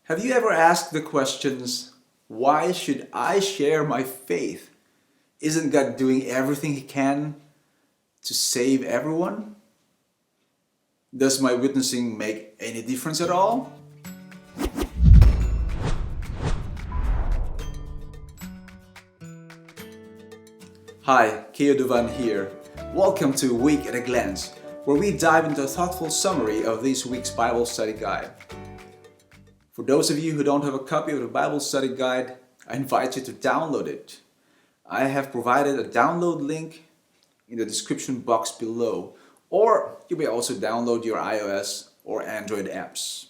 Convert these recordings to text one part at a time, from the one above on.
Have you ever asked the questions, why should I share my faith? Isn't God doing everything He can to save everyone? Does my witnessing make any difference at all? Hi, Dovann here. Welcome to Week at a Glance, where we dive into a thoughtful summary of this week's Bible study guide. For those of you who don't have a copy of the Bible study guide, I invite you to download it. I have provided a download link in the description box below, or you may also download your iOS or Android apps.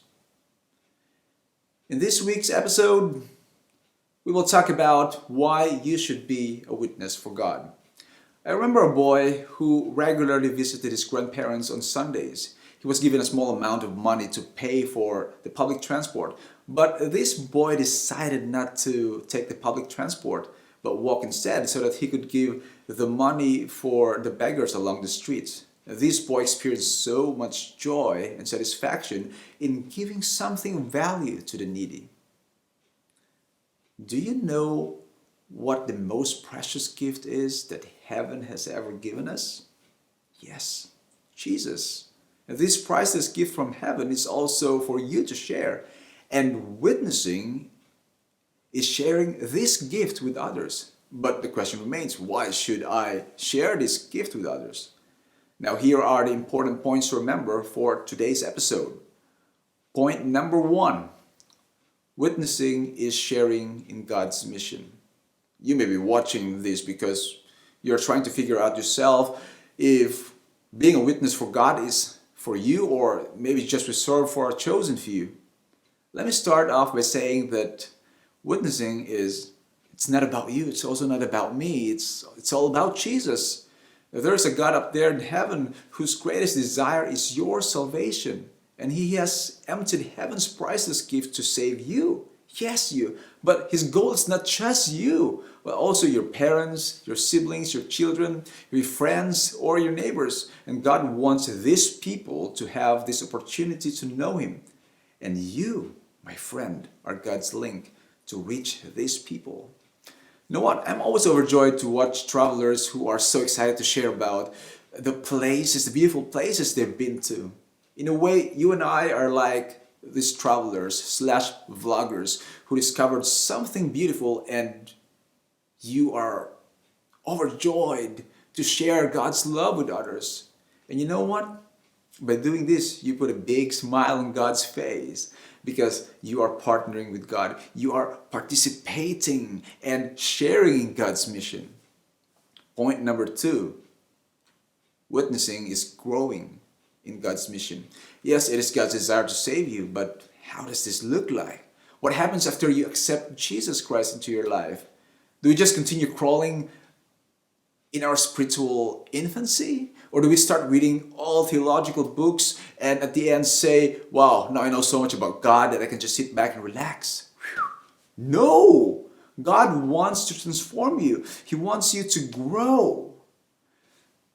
In this week's episode, we will talk about why you should be a witness for God. I remember a boy who regularly visited his grandparents on Sundays. He was given a small amount of money to pay for the public transport, but this boy decided not to take the public transport, but walk instead so that he could give the money for the beggars along the streets. This boy experienced so much joy and satisfaction in giving something of value to the needy. Do you know what the most precious gift is that heaven has ever given us? Yes, Jesus. This priceless gift from heaven is also for you to share. And witnessing is sharing this gift with others. But the question remains, why should I share this gift with others? Now, here are the important points to remember for today's episode. Point number 1. Witnessing is sharing in God's mission. You may be watching this because you're trying to figure out yourself if being a witness for God is for you or maybe just reserved for a chosen few. Let me start off by saying that witnessing it's not about you, it's also not about me, it's all about Jesus. There's a God up there in heaven whose greatest desire is your salvation. And He has emptied heaven's priceless gift to save you. Yes, you. But His goal is not just you, but also your parents, your siblings, your children, your friends, or your neighbors. And God wants these people to have this opportunity to know Him. And you, my friend, are God's link to reach these people. You know what? I'm always overjoyed to watch travelers who are so excited to share about the places, the beautiful places they've been to. In a way, you and I are like these travelers/vloggers who discovered something beautiful, and you are overjoyed to share God's love with others. And you know what? By doing this, you put a big smile on God's face because you are partnering with God. You are participating and sharing in God's mission. Point number 2. Witnessing is growing in God's mission. Yes, it is God's desire to save you, but how does this look like? What happens after you accept Jesus Christ into your life? Do we just continue crawling in our spiritual infancy? Or do we start reading all theological books and at the end say, wow, now I know so much about God that I can just sit back and relax? Whew. No! God wants to transform you. He wants you to grow.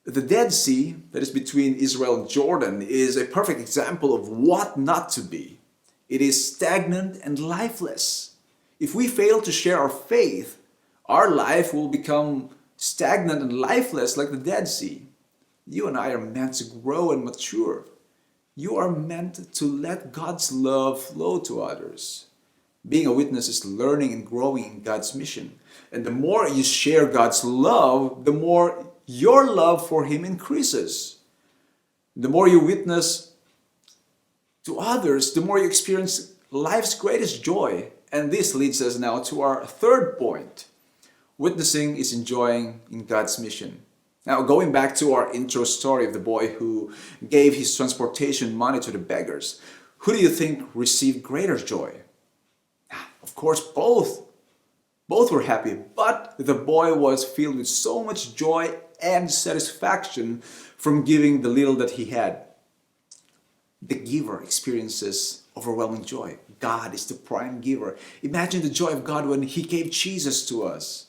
The Dead Sea, that is between Israel and Jordan, is a perfect example of what not to be. It is stagnant and lifeless. If we fail to share our faith, our life will become stagnant and lifeless like the Dead Sea. You and I are meant to grow and mature. You are meant to let God's love flow to others. Being a witness is learning and growing in God's mission. And the more you share God's love, the more your love for Him increases. The more you witness to others, the more you experience life's greatest joy. And this leads us now to our third point. Witnessing is enjoying in God's mission. Now, going back to our intro story of the boy who gave his transportation money to the beggars, who do you think received greater joy? Of course, both. Both were happy, but the boy was filled with so much joy and satisfaction from giving the little that he had. The giver experiences overwhelming joy. God is the prime giver. Imagine the joy of God when He gave Jesus to us.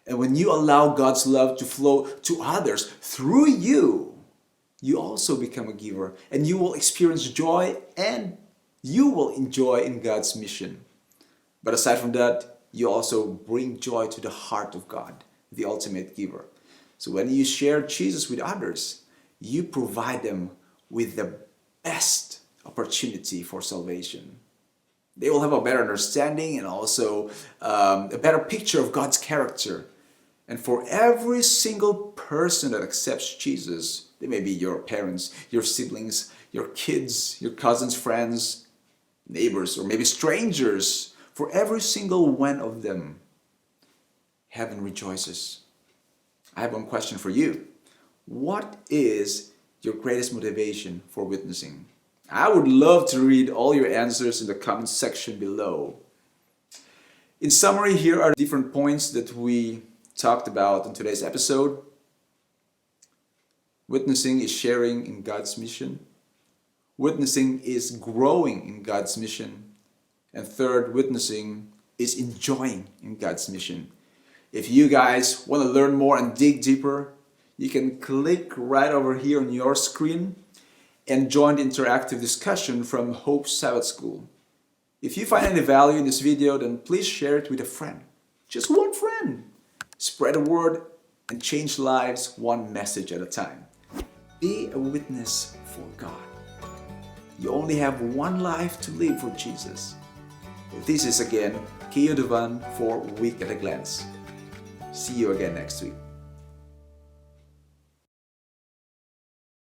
And when you allow God's love to flow to others through you, you also become a giver. And you will experience joy and you will enjoy in God's mission. But aside from that, you also bring joy to the heart of God, the ultimate giver. So when you share Jesus with others, you provide them with the best opportunity for salvation. They will have a better understanding and also a better picture of God's character. And for every single person that accepts Jesus, they may be your parents, your siblings, your kids, your cousins, friends, neighbors, or maybe strangers, for every single one of them, heaven rejoices. I have one question for you. What is your greatest motivation for witnessing? I would love to read all your answers in the comment section below. In summary, here are different points that we talked about in today's episode. Witnessing is sharing in God's mission. Witnessing is growing in God's mission. And third, witnessing is enjoying in God's mission. If you guys want to learn more and dig deeper, you can click right over here on your screen and join the interactive discussion from Hope Sabbath School. If you find any value in this video, then please share it with a friend. Just one friend. Spread the word and change lives one message at a time. Be a witness for God. You only have one life to live for Jesus. This is again Dovann for Week at a Glance. See you again next week.